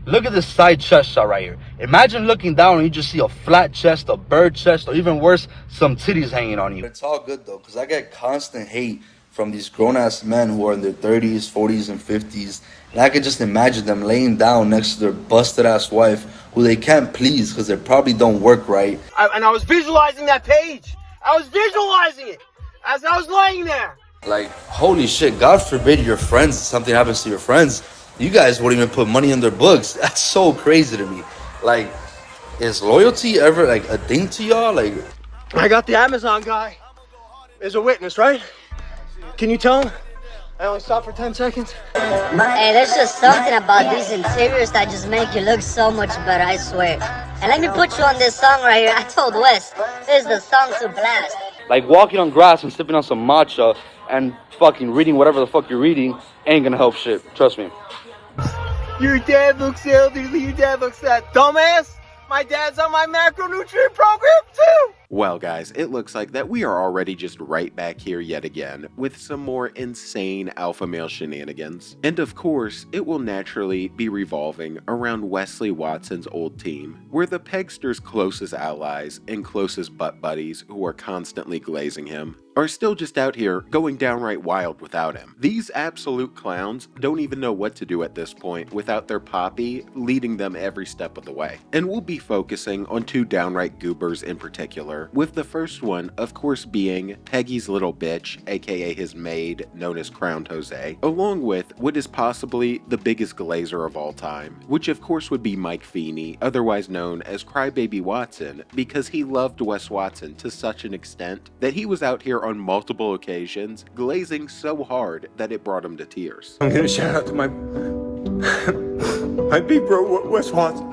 Look at this side chest shot right here. Imagine looking down and you just see a flat chest, a bird chest, or even worse, some titties hanging on you. It's all good though, because I get constant hate from these grown-ass men who are in their 30s, 40s, and 50s. And I could just imagine them laying down next to their busted-ass wife who they can't please because they probably don't work right. And I was visualizing that page. I was visualizing it as I was laying there. Like, holy shit, God forbid your friends, something happens to your friends, you guys won't even put money in their books. That's so crazy to me. Like, is loyalty ever, like, a thing to y'all? Like, I got the Amazon guy as a witness, right? Can you tell him I only stopped for 10 seconds? Hey, there's just something about these interiors that just make you look so much better, I swear. And let me put you on this song right here. I told Wes, this is the song to blast. like walking on grass and sipping on some matcha and fucking reading whatever the fuck you're reading ain't gonna help shit. Trust me. Your dad looks elderly. Your dad looks that dumbass. My dad's on my macronutrient program too. Well guys, it looks like that we are already just right back here yet again with some more insane alpha male shenanigans. And of course, it will naturally be revolving around Wesley Watson's old team, where the Pegster's closest allies and closest butt buddies who are constantly glazing him are still just out here going downright wild without him. These absolute clowns don't even know what to do at this point without their poppy leading them every step of the way. And we'll be focusing on two downright goobers in particular, with the first one of course being Peggy's little bitch, aka his maid, known as Crowned Jose, along with what is possibly the biggest glazer of all time, which of course would be Mike Feny, otherwise known as Crybaby Watson, because he loved Wes Watson to such an extent that he was out here on multiple occasions, glazing so hard that it brought him to tears. I'm gonna shout out to my big bro, Wes Watson.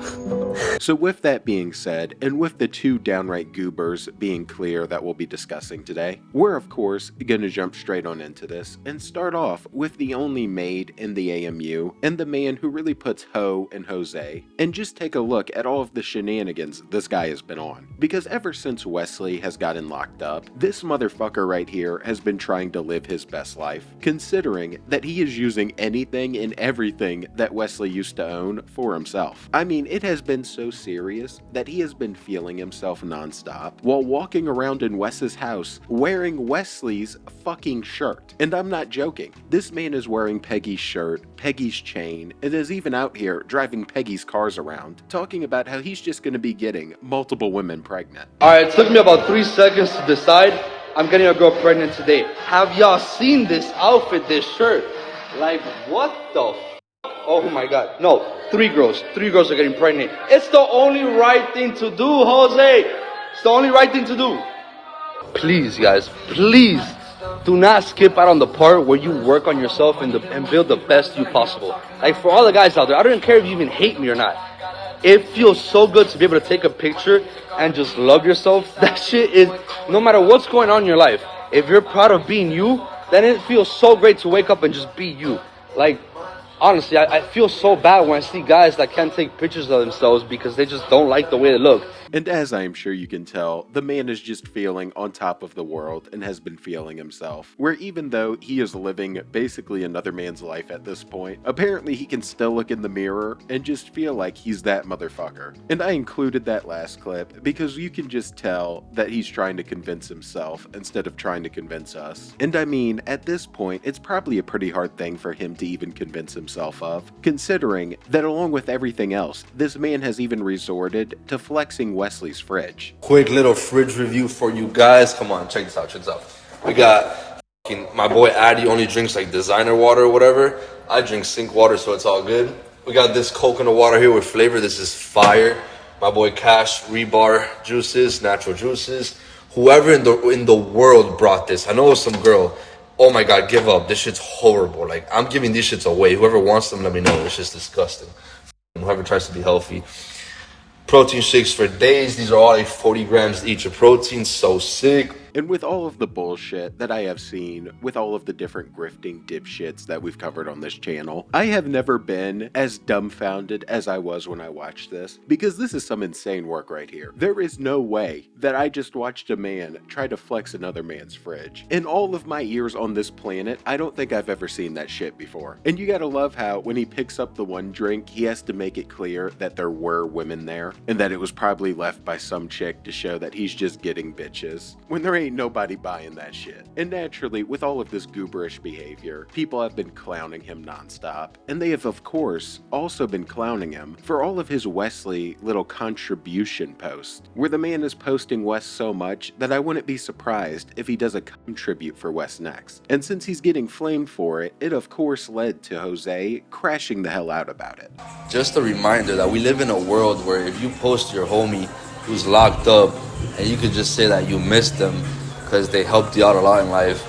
So with that being said, and with the two downright goobers being clear that we'll be discussing today, we're of course gonna jump straight on into this and start off with the only maid in the AMU and the man who really puts Ho and Jose, and just take a look at all of the shenanigans this guy has been on. Because ever since Wesley has gotten locked up, this motherfucker right here has been trying to live his best life, considering that he is using anything and everything that Wesley used to own for himself. I mean, it has been so serious that he has been feeling himself nonstop while walking around in Wes's house wearing Wesley's fucking shirt. And I'm not joking. This man is wearing Peggy's shirt, Peggy's chain, and is even out here driving Peggy's cars around, talking about how he's just gonna be getting multiple women pregnant. Alright, it took me about 3 seconds to decide I'm getting a girl pregnant today. Have y'all seen this outfit, this shirt? Like, what the f? Oh my god. No, 3 girls. 3 girls are getting pregnant. It's the only right thing to do, Jose. It's the only right thing to do. Please, guys, please do not skip out on the part where you work on yourself and build the best you possible. Like, for all the guys out there, I don't care if you even hate me or not. It feels so good to be able to take a picture and just love yourself. That shit is, no matter what's going on in your life, if you're proud of being you, then it feels so great to wake up and just be you. Like, honestly, I feel so bad when I see guys that can't take pictures of themselves because they just don't like the way they look. And as I am sure you can tell, the man is just feeling on top of the world and has been feeling himself. Where even though he is living basically another man's life at this point, apparently he can still look in the mirror and just feel like he's that motherfucker. And I included that last clip because you can just tell that he's trying to convince himself instead of trying to convince us. And I mean, at this point, it's probably a pretty hard thing for him to even convince himself of, considering that along with everything else, this man has even resorted to flexing Wesley's fridge. Quick little fridge review for you guys. Come on, check this out, check this out. We got my boy Addy only drinks like designer water or whatever. I drink sink water, so it's all good. We got this coconut water here with flavor. This is fire. My boy Cash, Rebar juices, natural juices. Whoever in the world brought this, I know it was some girl. Oh my god, give up. This shit's horrible. Like, I'm giving these shits away. Whoever wants them, let me know. It's just disgusting. Whoever tries to be healthy. Protein shakes for days. These are all like 40 grams each of protein. So sick. And with all of the bullshit that I have seen, with all of the different grifting dipshits that we've covered on this channel, I have never been as dumbfounded as I was when I watched this, because this is some insane work right here. There is no way that I just watched a man try to flex another man's fridge. In all of my years on this planet, I don't think I've ever seen that shit before. And you gotta love how when he picks up the one drink, he has to make it clear that there were women there, and that it was probably left by some chick to show that he's just getting bitches, when there ain't nobody buying that shit. And naturally, with all of this gooberish behavior, people have been clowning him nonstop, and they have of course also been clowning him for all of his Wesley little contribution posts, where the man is posting Wes so much that I wouldn't be surprised if he does a contribute for Wes next. And since he's getting flamed for it, it of course led to Jose crashing the hell out about it. Just a reminder that we live in a world where if you post your homie who's locked up and you could just say that you missed them because they helped you out a lot in life,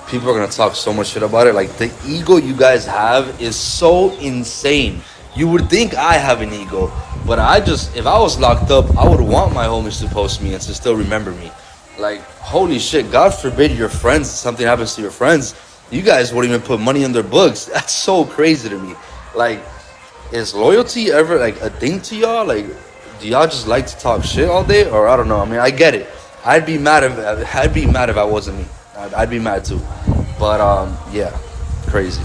people are going to talk so much shit about it. Like, the ego you guys have is so insane. You would think I have an ego, but if I was locked up, I would want my homies to post me and to still remember me. Like, holy shit, God forbid your friends, something happens to your friends, you guys won't even put money in their books. That's so crazy to me. Like, is loyalty ever like a thing to y'all? Like, do y'all just like to talk shit all day? Or I don't know. I mean, I get it. I'd be mad if I wasn't me. I'd be mad too. But yeah, crazy.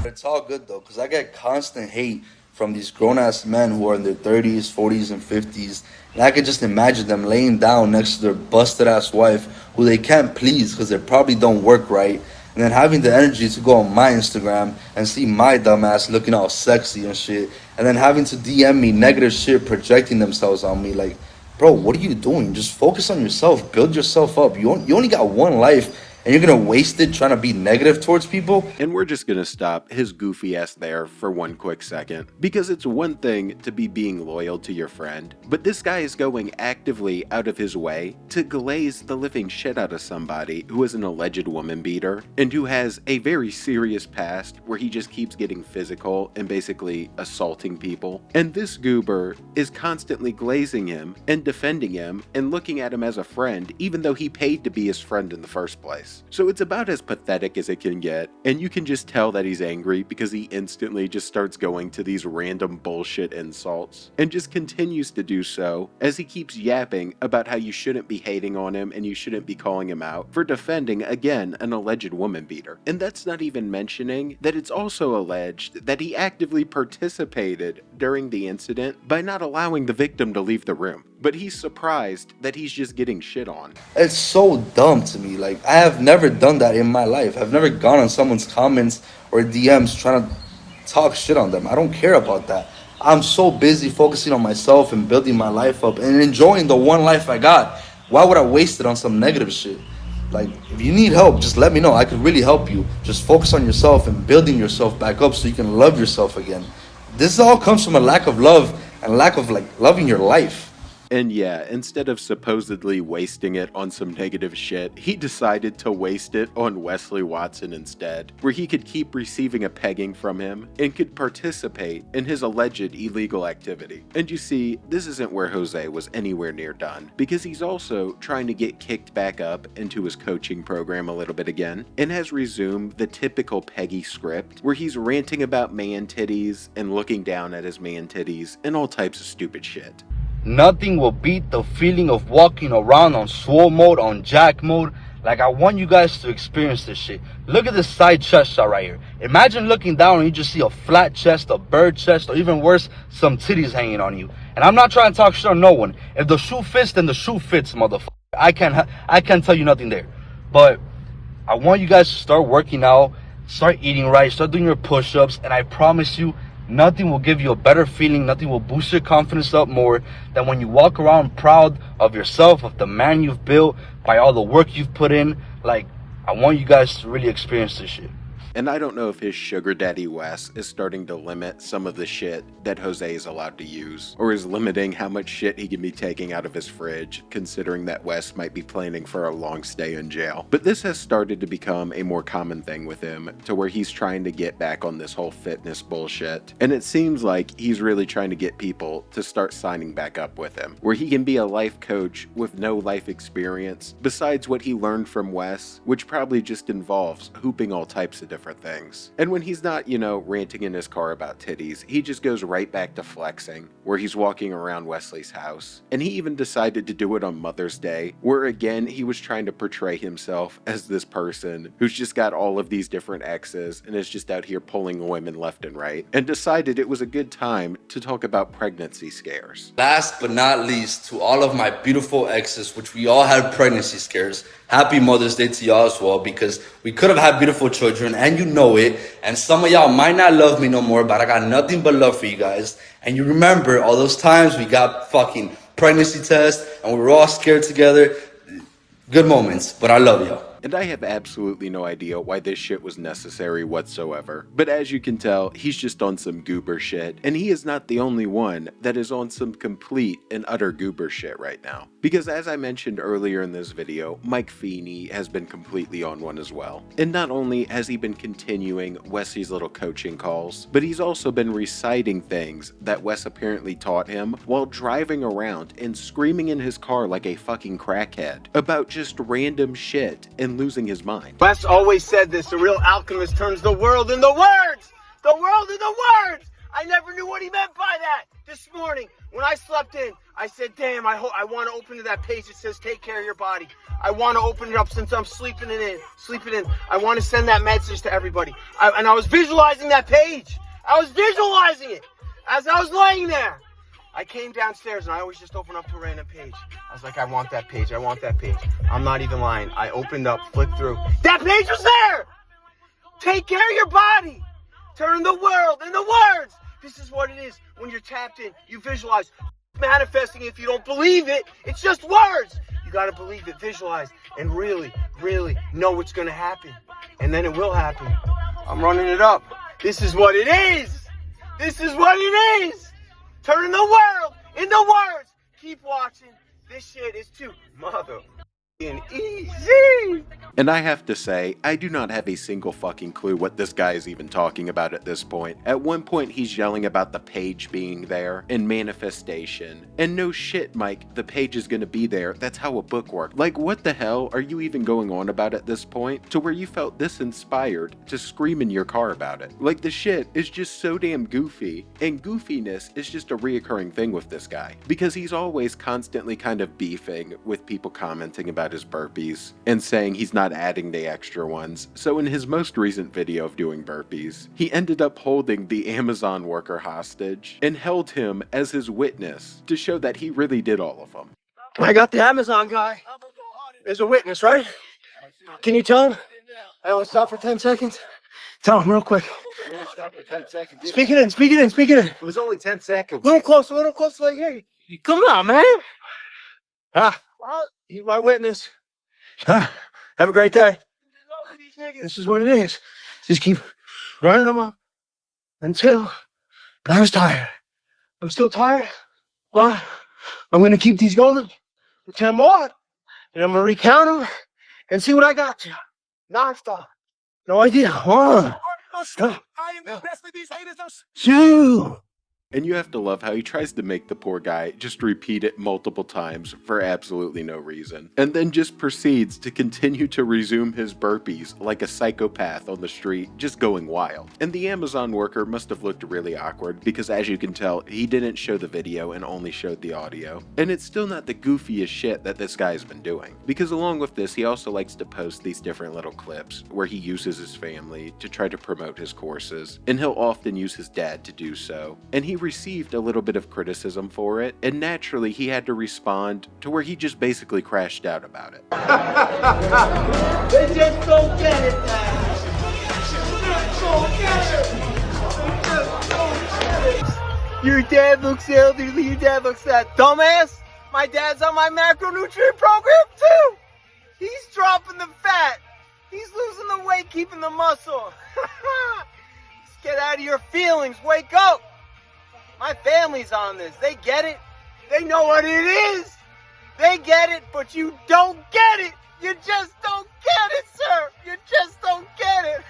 It's all good though, because I get constant hate from these grown-ass men who are in their 30s, 40s, and 50s. And I could just imagine them laying down next to their busted-ass wife who they can't please because they probably don't work right. And then having the energy to go on my Instagram and see my dumbass looking all sexy and shit. And then having to DM me negative shit, projecting themselves on me. Like, bro, what are you doing? Just focus on yourself. Build yourself up. You only got one life. And you're gonna waste it trying to be negative towards people? And we're just gonna stop his goofy ass there for one quick second, because it's one thing to be being loyal to your friend, but this guy is going actively out of his way to glaze the living shit out of somebody who is an alleged woman beater, and who has a very serious past where he just keeps getting physical and basically assaulting people. And this goober is constantly glazing him and defending him and looking at him as a friend, even though he paid to be his friend in the first place. So it's about as pathetic as it can get, and you can just tell that he's angry because he instantly just starts going to these random bullshit insults, and just continues to do so as he keeps yapping about how you shouldn't be hating on him and you shouldn't be calling him out for defending, again, an alleged woman beater. And that's not even mentioning that it's also alleged that he actively participated during the incident by not allowing the victim to leave the room. But he's surprised that he's just getting shit on. It's so dumb to me. Like, I have never done that in my life. I've never gone on someone's comments or DMs trying to talk shit on them. I don't care about that. I'm so busy focusing on myself and building my life up and enjoying the one life I got. Why would I waste it on some negative shit? Like, if you need help, just let me know. I could really help you. Just focus on yourself and building yourself back up so you can love yourself again. This all comes from a lack of love and lack of, like, loving your life. And yeah, instead of supposedly wasting it on some negative shit, he decided to waste it on Wesley Watson instead, where he could keep receiving a pegging from him and could participate in his alleged illegal activity. And you see, this isn't where Jose was anywhere near done, because he's also trying to get kicked back up into his coaching program a little bit again, and has resumed the typical Peggy script, where he's ranting about man titties and looking down at his man titties and all types of stupid shit. Nothing will beat the feeling of walking around on swole mode, on jack mode. Like, I want you guys to experience this shit. Look at this side chest shot right here. Imagine looking down and you just see a flat chest, a bird chest, or even worse, some titties hanging on you. And I'm not trying to talk shit on no one. If the shoe fits, then the shoe fits, motherfucker. I can't tell you nothing there. But I want you guys to start working out, start eating right, start doing your push-ups, and I promise you, nothing will give you a better feeling, nothing will boost your confidence up more than when you walk around proud of yourself, of the man you've built, by all the work you've put in. Like, I want you guys to really experience this shit. And I don't know if his sugar daddy Wes is starting to limit some of the shit that Jose is allowed to use, or is limiting how much shit he can be taking out of his fridge, considering that Wes might be planning for a long stay in jail. But this has started to become a more common thing with him, to where he's trying to get back on this whole fitness bullshit. And it seems like he's really trying to get people to start signing back up with him, where he can be a life coach with no life experience, besides what he learned from Wes, which probably just involves hooping all types of different things. And when he's not, ranting in his car about titties, he just goes right back to flexing, where he's walking around Wesley's house. And he even decided to do it on Mother's Day, where again, he was trying to portray himself as this person who's just got all of these different exes and is just out here pulling women left and right, and decided it was a good time to talk about pregnancy scares. Last but not least, to all of my beautiful exes, which we all had pregnancy scares, happy Mother's Day to y'all as well, because we could have had beautiful children, and you know it, and some of y'all might not love me no more, but I got nothing but love for you guys. And you remember all those times we got fucking pregnancy tests, and we were all scared together. Good moments, but I love y'all. And I have absolutely no idea why this shit was necessary whatsoever. But as you can tell, he's just on some goober shit, and he is not the only one that is on some complete and utter goober shit right now. Because as I mentioned earlier in this video, Mike Feny has been completely on one as well. And not only has he been continuing Wesley's little coaching calls, but he's also been reciting things that Wes apparently taught him while driving around and screaming in his car like a fucking crackhead about just random shit and losing his mind. Wes always said this, the real alchemist turns the world into words! The world into words! I never knew what he meant by that. This morning, when I slept in, I said, damn, I want to open to that page that says, take care of your body. I want to open it up since I'm sleeping in. I want to send that message to everybody. And I was visualizing that page. I was visualizing it as I was laying there. I came downstairs, and I always just open up to a random page. I was like, I want that page. I want that page. I'm not even lying. I opened up, flipped through. That page was there! Take care of your body. Turn the world into words. This is what it is when you're tapped in. You visualize. Manifesting, if you don't believe it, it's just words. You got to believe it, visualize, and really, really know what's going to happen. And then it will happen. I'm running it up. This is what it is. This is what it is. Turning the world into words. Keep watching. This shit is too easy. And I have to say, I do not have a single fucking clue what this guy is even talking about at this point. At one point, he's yelling about the page being there and manifestation. And no shit, Mike, the page is gonna be there. That's how a book works. Like, what the hell are you even going on about at this point? To where you felt this inspired to scream in your car about it. Like, the shit is just so damn goofy. And goofiness is just a reoccurring thing with this guy. Because he's always constantly kind of beefing with people commenting about his burpees and saying he's not adding the extra ones. So in his most recent video of doing burpees, he ended up holding the Amazon worker hostage and held him as his witness to show that he really did all of them. I got the Amazon guy as a witness, right? Can you tell him? I only stop for 10 seconds. Tell him real quick. Stop for 10 seconds. Speak it in. It was only 10 seconds. A little close, like, hey, come on, man. Well, he's my witness. Have a great day. This is what it is. Just keep running them up until I was tired. I'm still tired. Well, I'm going to keep these going for 10 more. And I'm going to recount them and see what I got you. Non-stop. No idea. 1. I am the best of these haters. 2. And you have to love how he tries to make the poor guy just repeat it multiple times for absolutely no reason. And then just proceeds to continue to resume his burpees like a psychopath on the street, just going wild. And the Amazon worker must have looked really awkward because, as you can tell, he didn't show the video and only showed the audio. And it's still not the goofiest shit that this guy's been doing. Because along with this, he also likes to post these different little clips where he uses his family to try to promote his courses. And he'll often use his dad to do so. And he received a little bit of criticism for it, and naturally he had to respond to where he just basically crashed out about it. They just don't get it, man. Your dad looks elderly, your dad looks that. Dumbass, my dad's on my macronutrient program too. He's dropping the fat. He's losing the weight, keeping the muscle. Just get out of your feelings. Wake up. My family's on this. They get it. They know what it is. They get it, but you don't get it. You just don't get it, sir. You just don't get it.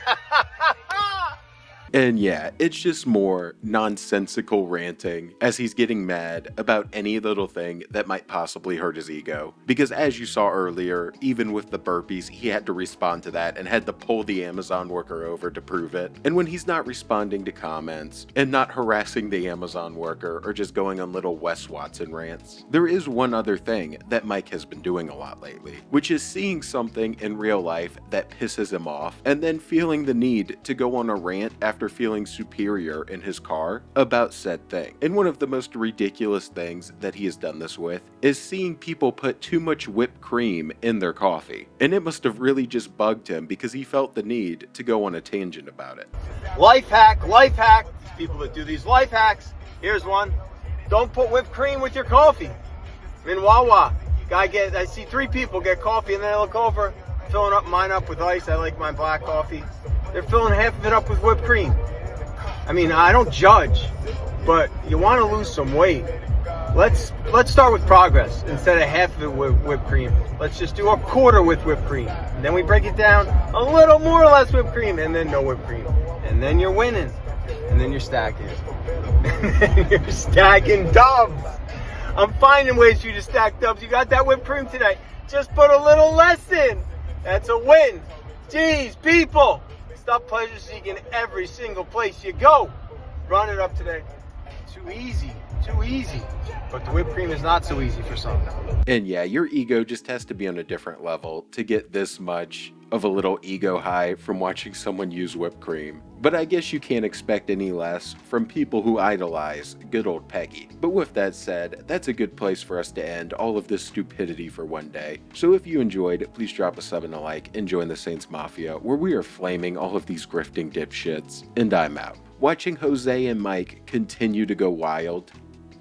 And yeah, it's just more nonsensical ranting as he's getting mad about any little thing that might possibly hurt his ego. Because as you saw earlier, even with the burpees, he had to respond to that and had to pull the Amazon worker over to prove it. And when he's not responding to comments and not harassing the Amazon worker or just going on little Wes Watson rants, there is one other thing that Mike has been doing a lot lately, which is seeing something in real life that pisses him off and then feeling the need to go on a rant after feeling superior in his car about said thing. And one of the most ridiculous things that he has done this with is seeing people put too much whipped cream in their coffee. And it must have really just bugged him because he felt the need to go on a tangent about it. Life hack, life hack. These people that do these life hacks. Here's one. Don't put whipped cream with your coffee. I'm in Wawa. I see 3 people get coffee and then I look over, filling up mine up with ice. I like my black coffee. They're filling half of it up with whipped cream. I mean, I don't judge, but you want to lose some weight. Let's start with progress. Instead of half of it with whipped cream, let's just do a quarter with whipped cream. And then we break it down a little more or less whipped cream, and then no whipped cream. And then you're winning. And then you're stacking. And then you're stacking dubs. I'm finding ways for you to stack dubs. You got that whipped cream today. Just put a little less in. That's a win. Jeez, people. Stop pleasure seeking every single place you go. Run it up today. Too easy. But the whipped cream is not so easy for some. And yeah, your ego just has to be on a different level to get this much of a little ego high from watching someone use whipped cream. But I guess you can't expect any less from people who idolize good old Peggy. But with that said, that's a good place for us to end all of this stupidity for one day. So if you enjoyed, please drop a sub and a like and join the Saints Mafia, where we are flaming all of these grifting dipshits. And I'm out. Watching Jose and Mike continue to go wild.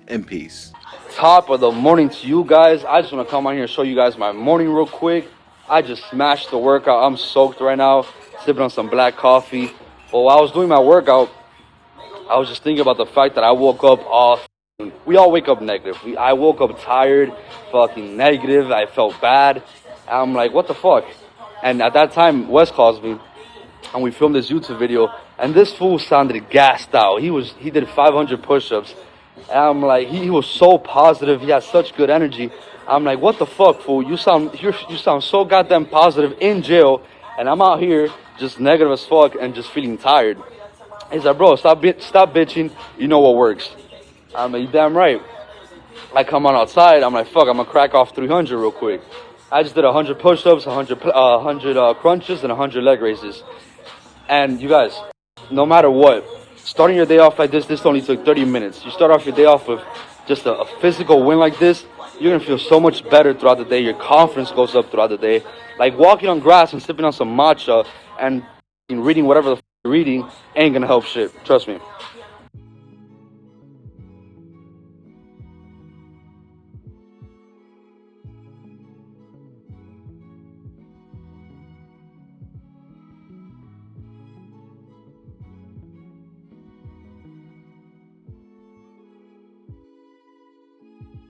And peace. Top of the morning to you guys. I just want to come on here and show you guys my morning real quick. I just smashed the workout. I'm soaked right now, sipping on some black coffee. Well, while I was doing my workout, I was just thinking about the fact that I woke up all. We all wake up negative. I woke up tired, fucking negative. I felt bad. I'm like, what the fuck? And at that time, Wes calls me, and we filmed this YouTube video. And this fool sounded gassed out. He did 500 push-ups. And I'm like, he was so positive. He had such good energy. I'm like, what the fuck, fool? You sound so goddamn positive in jail, and I'm out here just negative as fuck and just feeling tired. He's like, bro, stop bitching. You know what works. I'm like, you damn right. I come on outside. I'm like, fuck, I'm gonna crack off 300 real quick. I just did 100 push-ups, 100 crunches, and 100 leg raises. And you guys, no matter what, starting your day off like this only took 30 minutes. You start off your day off with just a physical win like this, you're going to feel so much better throughout the day. Your confidence goes up throughout the day. Like walking on grass and sipping on some matcha and reading whatever the you're reading ain't going to help shit. Trust me.